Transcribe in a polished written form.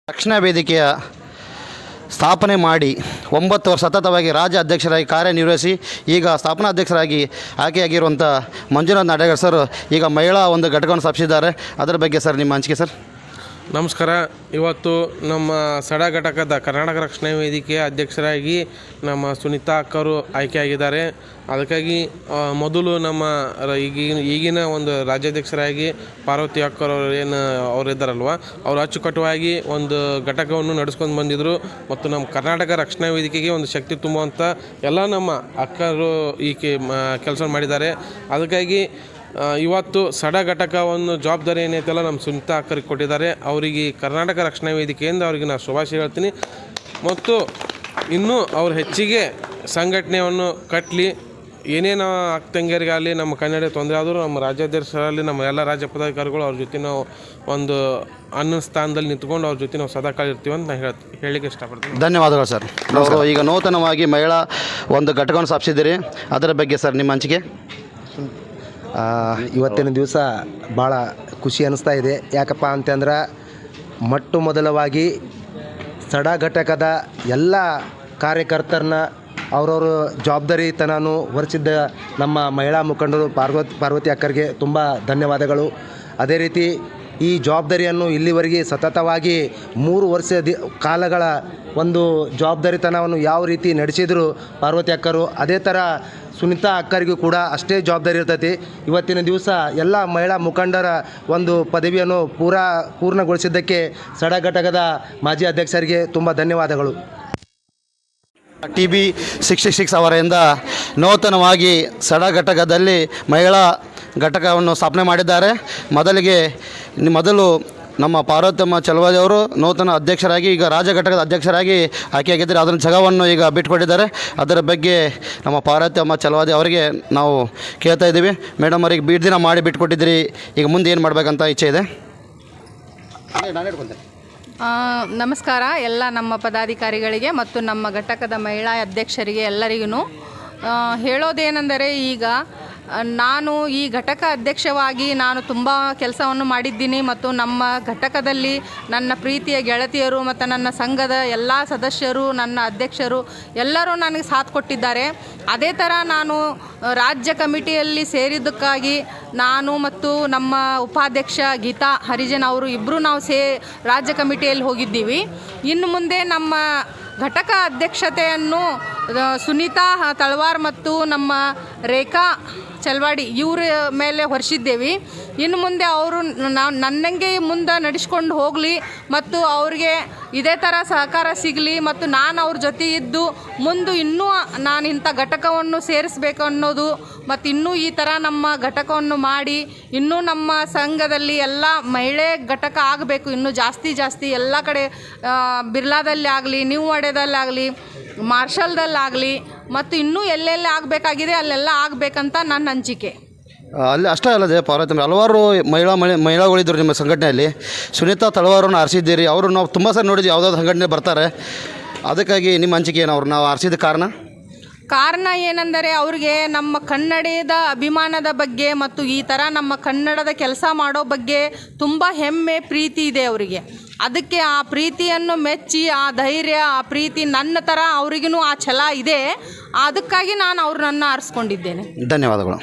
ರಕ್ಷಣಾ ವೇದಿಕೆಯ ಸ್ಥಾಪನೆ ಮಾಡಿ 9 ವರ್ಷ ಸತತವಾಗಿ ರಾಜ್ಯ ಅಧ್ಯಕ್ಷರಾಗಿ ಕಾರ್ಯನಿರ್ವಹಿಸಿ ಈಗ ಸ್ಥಾಪನಾ ಅಧ್ಯಕ್ಷರಾಗಿ ಆಯ್ಕೆಯಾಗಿರುವಂಥ ಮಂಜುನಾಥ್ ನಾಡೇಗರ್ ಸರ್ ಈಗ ಮಹಿಳಾ ಒಂದು ಘಟಕವನ್ನು ಸ್ಥಾಪಿಸಿದ್ದಾರೆ. ಅದರ ಬಗ್ಗೆ ಸರ್ ನಿಮ್ಮ ಹಂಚಿಕೆ ಸರ್. ನಮಸ್ಕಾರ. ಇವತ್ತು ನಮ್ಮ ಸಡ ಘಟಕದ ಕರ್ನಾಟಕ ರಕ್ಷಣಾ ವೇದಿಕೆಯ ಅಧ್ಯಕ್ಷರಾಗಿ ನಮ್ಮ ಸುನೀತಾ ಅಕ್ಕರು ಆಯ್ಕೆಯಾಗಿದ್ದಾರೆ. ಅದಕ್ಕಾಗಿ ಮೊದಲು ನಮ್ಮ ಈಗಿನ ಒಂದು ರಾಜ್ಯಾಧ್ಯಕ್ಷರಾಗಿ ಪಾರ್ವತಿ ಅಕ್ಕರು ಅವರಿದ್ದಾರಲ್ವ, ಅವರು ಅಚ್ಚುಕಟ್ಟುವಾಗಿ ಒಂದು ಘಟಕವನ್ನು ನಡೆಸ್ಕೊಂಡು ಬಂದಿದ್ದರು ಮತ್ತು ನಮ್ಮ ಕರ್ನಾಟಕ ರಕ್ಷಣಾ ವೇದಿಕೆಗೆ ಒಂದು ಶಕ್ತಿ ತುಂಬುವಂಥ ಎಲ್ಲ ನಮ್ಮ ಅಕ್ಕರು ಈ ಕೆಲಸ ಮಾಡಿದ್ದಾರೆ. ಅದಕ್ಕಾಗಿ ಇವತ್ತು ಸಡ ಘಟಕವನ್ನು ಜವಾಬ್ದಾರಿ ಏನೈತೆಲ್ಲ ನಮ್ಮ ಸುನೀತಾ ಅಕ್ಕರಿಗೆ ಕೊಟ್ಟಿದ್ದಾರೆ. ಅವರಿಗೆ ಕರ್ನಾಟಕ ರಕ್ಷಣಾ ವೇದಿಕೆಯಿಂದ ಅವರಿಗೆ ನಾನು ಶುಭಾಶಯ ಹೇಳ್ತೀನಿ ಮತ್ತು ಇನ್ನೂ ಅವ್ರು ಹೆಚ್ಚಿಗೆ ಸಂಘಟನೆಯನ್ನು ಕಟ್ಟಲಿ. ಏನೇನು ಅಕ್ಕಂಗಿಯರಿಗಾಗಲಿ ನಮ್ಮ ಕನ್ನಡ ತೊಂದರೆ ಆದರೂ ನಮ್ಮ ರಾಜ್ಯಾಧ್ಯಕ್ಷರಲ್ಲಿ ನಮ್ಮ ಎಲ್ಲ ರಾಜ್ಯ ಪದಾಧಿಕಾರಿಗಳು ಅವ್ರ ಜೊತೆ ನಾವು ಒಂದು ಅನ್ನ ಸ್ಥಾನದಲ್ಲಿ ನಿಂತ್ಕೊಂಡು ಅವ್ರ ಜೊತೆ ನಾವು ಸದಾ ಕಾಲ ಇರ್ತೀವಿ ಅಂತ ನಾನು ಹೇಳಲಿಕ್ಕೆ ಇಷ್ಟಪಡ್ತೀನಿ. ಧನ್ಯವಾದಗಳು ಸರ್. ಅವರು ಈಗ ನೂತನವಾಗಿ ಮಹಿಳಾ ಒಂದು ಘಟಕವನ್ನು ಸ್ಥಾಪಿಸಿದ್ದೀರಿ, ಅದರ ಬಗ್ಗೆ ಸರ್ ನಿಮ್ಮ ಹಂಚಿಕೆ. ಇವತ್ತಿನ ದಿವಸ ಭಾಳ ಖುಷಿ ಅನ್ನಿಸ್ತಾ ಇದೆ. ಯಾಕಪ್ಪ ಅಂತಂದ್ರೆ ಮೊದಲವಾಗಿ ಸಡ ಘಟಕದ ಎಲ್ಲ ಕಾರ್ಯಕರ್ತರನ್ನ ಅವರವರು ಜವಾಬ್ದಾರಿತನೂ ಹೊರಿಸಿದ್ದ ನಮ್ಮ ಮಹಿಳಾ ಮುಖಂಡರು ಪಾರ್ವತಿ ಅಕ್ಕರಿಗೆ ತುಂಬ ಧನ್ಯವಾದಗಳು. ಅದೇ ರೀತಿ ಈ ಜವಾಬ್ದಾರಿಯನ್ನು ಇಲ್ಲಿವರೆಗೆ ಸತತವಾಗಿ 3 ವರ್ಷ ಕಾಲಗಳ ಒಂದು ಜವಾಬ್ದಾರಿತನವನ್ನು ಯಾವ ರೀತಿ ನಡೆಸಿದರು ಪಾರ್ವತಿ ಅಕ್ಕರು, ಅದೇ ಥರ ಸುನೀತಾ ಅಕ್ಕರಿಗೂ ಕೂಡ ಅಷ್ಟೇ ಜವಾಬ್ದಾರಿ ಇರ್ತೈತಿ. ಇವತ್ತಿನ ದಿವಸ ಎಲ್ಲ ಮಹಿಳಾ ಮುಖಂಡರ ಒಂದು ಪದವಿಯನ್ನು ಪೂರ್ಣಗೊಳಿಸಿದ್ದಕ್ಕೆ ಸಡ ಘಟಕದ ಮಾಜಿ ಅಧ್ಯಕ್ಷರಿಗೆ ತುಂಬ ಧನ್ಯವಾದಗಳು. TB 66 ಅವರಿಂದ ನೂತನವಾಗಿ ಸಡ ಘಟಕದಲ್ಲಿ ಮಹಿಳಾ ಘಟಕವನ್ನು ಸ್ಥಾಪನೆ ಮಾಡಿದ್ದಾರೆ. ಮೊದಲು ನಮ್ಮ ಪಾರ್ವತಮ್ಮ ಚಲವಾದಿ ಅವರು ನೂತನ ಅಧ್ಯಕ್ಷರಾಗಿ ಈಗ ರಾಜ್ಯ ಘಟಕದ ಅಧ್ಯಕ್ಷರಾಗಿ ಆಯ್ಕೆಯಾಗಿದ್ದಾರೆ. ಅದರ ಜಾಗವನ್ನು ಈಗ ಬಿಟ್ಟುಕೊಟ್ಟಿದ್ದಾರೆ. ಅದರ ಬಗ್ಗೆ ನಮ್ಮ ಪಾರ್ವತಮ್ಮ ಚಲವಾದಿ ಅವರಿಗೆ ನಾವು ಕೇಳ್ತಾ ಇದ್ದೀವಿ. ಮೇಡಮ್ ಅವರಿಗೆ ಬೀಡ್ ದಿನ ಮಾಡಿ ಬಿಟ್ಟುಕೊಟ್ಟಿದ್ದೀರಿ, ಈಗ ಮುಂದೆ ಏನು ಮಾಡಬೇಕಂತ ಇಚ್ಛೆ ಇದೆ? ನಮಸ್ಕಾರ ಎಲ್ಲ ನಮ್ಮ ಪದಾಧಿಕಾರಿಗಳಿಗೆ ಮತ್ತು ನಮ್ಮ ಘಟಕದ ಮಹಿಳಾ ಅಧ್ಯಕ್ಷರಿಗೆ ಎಲ್ಲರಿಗೂ ಹೇಳೋದೇನೆಂದರೆ, ಈಗ ನಾನು ಈ ಘಟಕ ಅಧ್ಯಕ್ಷವಾಗಿ ನಾನು ತುಂಬ ಕೆಲಸವನ್ನು ಮಾಡಿದ್ದೀನಿ ಮತ್ತು ನಮ್ಮ ಘಟಕದಲ್ಲಿ ನನ್ನ ಪ್ರೀತಿಯ ಗೆಳತಿಯರು ಮತ್ತು ನನ್ನ ಸಂಘದ ಎಲ್ಲ ಸದಸ್ಯರು, ನನ್ನ ಅಧ್ಯಕ್ಷರು ಎಲ್ಲರೂ ನನಗೆ ಸಾಥ್ ಕೊಟ್ಟಿದ್ದಾರೆ. ಅದೇ ಥರ ನಾನು ರಾಜ್ಯ ಕಮಿಟಿಯಲ್ಲಿ ಸೇರಿದ್ದಕ್ಕಾಗಿ ನಾನು ಮತ್ತು ನಮ್ಮ ಉಪಾಧ್ಯಕ್ಷ ಗೀತಾ ಹರಿಜನ್ ಅವರು ಇಬ್ಬರು ನಾವು ರಾಜ್ಯ ಕಮಿಟಿಯಲ್ಲಿ ಹೋಗಿದ್ದೀವಿ. ಇನ್ನು ಮುಂದೆ ನಮ್ಮ ಘಟಕ ಅಧ್ಯಕ್ಷತೆಯನ್ನು ಸುನೀತಾ ತಳವಾರ್ ಮತ್ತು ನಮ್ಮ ರೇಖಾ ಚಲ್ವಾಡಿ ಇವರ ಮೇಲೆ ಹೊರಿಸಿದ್ದೇವೆ. ಇನ್ನು ಮುಂದೆ ಅವರು ನನ್ನಂಗೆ ಮುಂದೆ ನಡೆಸ್ಕೊಂಡು ಹೋಗಲಿ ಮತ್ತು ಅವ್ರಿಗೆ ಇದೇ ಥರ ಸಹಕಾರ ಸಿಗಲಿ ಮತ್ತು ನಾನು ಅವ್ರ ಜೊತೆ ಇದ್ದು ಮುಂದೆ ಇನ್ನೂ ನಾನು ಇಂಥ ಘಟಕವನ್ನು ಸೇರಿಸ್ಬೇಕು ಅನ್ನೋದು ಮತ್ತು ಇನ್ನೂ ಈ ಥರ ನಮ್ಮ ಘಟಕವನ್ನು ಮಾಡಿ ಇನ್ನೂ ನಮ್ಮ ಸಂಘದಲ್ಲಿ ಎಲ್ಲ ಮಹಿಳೆ ಘಟಕ ಆಗಬೇಕು. ಇನ್ನೂ ಜಾಸ್ತಿ ಎಲ್ಲ ಕಡೆ ಬಿರ್ಲಾದಲ್ಲಿ ಆಗಲಿ, ನ್ಯೂ ವಾಡೆದಲ್ಲಾಗಲಿ, ಮಾರ್ಷಲ್ದಲ್ಲಾಗಲಿ ಮತ್ತು ಇನ್ನೂ ಎಲ್ಲೆಲ್ಲಿ ಆಗಬೇಕಾಗಿದೆ ಅಲ್ಲೆಲ್ಲ ಆಗಬೇಕಂತ ನನ್ನ ಹಂಚಿಕೆ. ಅಲ್ಲಿ ಅಷ್ಟೇ ಅಲ್ಲದೆ ಪಾರ್ವತಿ ಹಲವಾರು ಮಹಿಳೆಗಳಿದ್ದರು ನಿಮ್ಮ ಸಂಘಟನೆಯಲ್ಲಿ. ಸುನೀತಾ ತಳವಾರನ್ನು ಆರಿಸಿದ್ದೀರಿ. ಅವರು ನಾವು ತುಂಬ ಸರಿ ನೋಡಿದ್ವಿ, ಯಾವುದಾದ್ರು ಸಂಘಟನೆ ಬರ್ತಾರೆ. ಅದಕ್ಕಾಗಿ ನಿಮ್ಮ ಹಂಚಿಕೆ ಏನು? ಅವ್ರು ನಾವು ಆರಿಸಿದ ಕಾರಣ ಏನೆಂದರೆ ಅವ್ರಿಗೆ ನಮ್ಮ ಕನ್ನಡದ ಅಭಿಮಾನದ ಬಗ್ಗೆ ಮತ್ತು ಈ ಥರ ನಮ್ಮ ಕನ್ನಡದ ಕೆಲಸ ಮಾಡೋ ಬಗ್ಗೆ ತುಂಬ ಹೆಮ್ಮೆ, ಪ್ರೀತಿ ಇದೆ ಅವರಿಗೆ. ಅದಕ್ಕೆ ಆ ಪ್ರೀತಿಯನ್ನು ಮೆಚ್ಚಿ, ಆ ಧೈರ್ಯ, ಆ ಪ್ರೀತಿ ನನ್ನ ಥರ ಅವರಿಗೂ ಆ ಛಲ ಇದೆ. ಅದಕ್ಕಾಗಿ ನಾನು ಅವ್ರನ್ನ ಆರಿಸ್ಕೊಂಡಿದ್ದೇನೆ. ಧನ್ಯವಾದಗಳು.